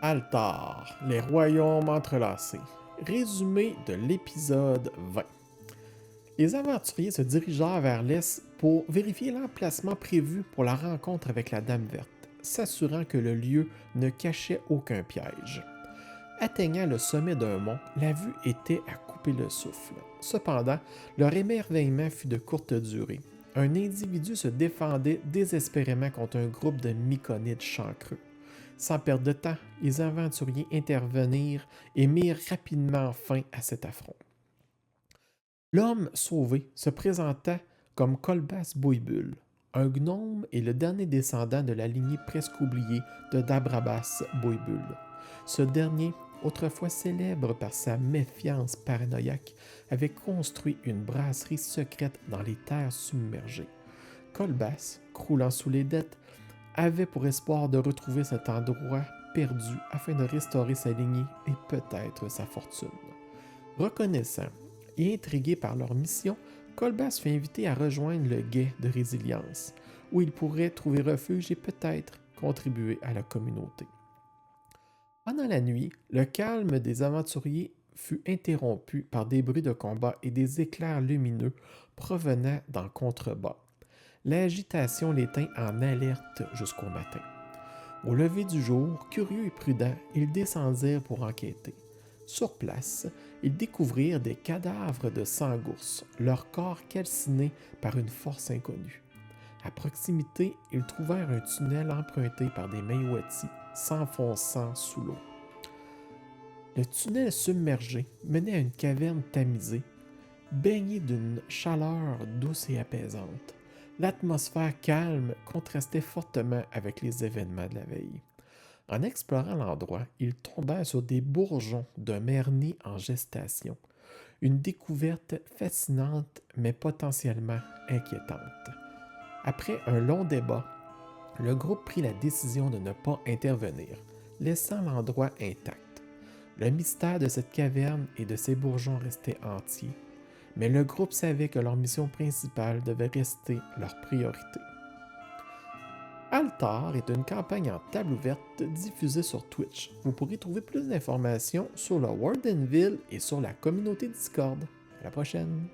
Altar, les royaumes entrelacés. Résumé de l'épisode 20. Les aventuriers se dirigèrent vers l'est pour vérifier l'emplacement prévu pour la rencontre avec la Dame Verte, s'assurant que le lieu ne cachait aucun piège. Atteignant le sommet d'un mont, la vue était à couper le souffle. Cependant, leur émerveillement fut de courte durée. Un individu se défendait désespérément contre un groupe de myconides chancreux. Sans perdre de temps, les aventuriers intervenirent et mirent rapidement fin à cet affront. L'homme sauvé se présenta comme Colbas Boibul, un gnome et le dernier descendant de la lignée presque oubliée de Dabrabas Boibul. Ce dernier, autrefois célèbre par sa méfiance paranoïaque, avait construit une brasserie secrète dans les terres submergées. Colbas, croulant sous les dettes, avait pour espoir de retrouver cet endroit perdu afin de restaurer sa lignée et peut-être sa fortune. Reconnaissant et intrigué par leur mission, Colbas fut invité à rejoindre le guet de résilience, où il pourrait trouver refuge et peut-être contribuer à la communauté. Pendant la nuit, le calme des aventuriers fut interrompu par des bruits de combat et des éclairs lumineux provenant d'en contrebas. L'agitation les tint en alerte jusqu'au matin. Au lever du jour, curieux et prudents, ils descendirent pour enquêter. Sur place, ils découvrirent des cadavres de sangours, leurs corps calcinés par une force inconnue. À proximité, ils trouvèrent un tunnel emprunté par des Meiwati s'enfonçant sous l'eau. Le tunnel submergé menait à une caverne tamisée, baignée d'une chaleur douce et apaisante. L'atmosphère calme contrastait fortement avec les événements de la veille. En explorant l'endroit, ils tombèrent sur des bourgeons d'un merni en gestation. Une découverte fascinante mais potentiellement inquiétante. Après un long débat, le groupe prit la décision de ne pas intervenir, laissant l'endroit intact. Le mystère de cette caverne et de ses bourgeons restait entier, mais le groupe savait que leur mission principale devait rester leur priorité. Altar est une campagne en table ouverte diffusée sur Twitch. Vous pourrez trouver plus d'informations sur le Wardenville et sur la communauté Discord. À la prochaine!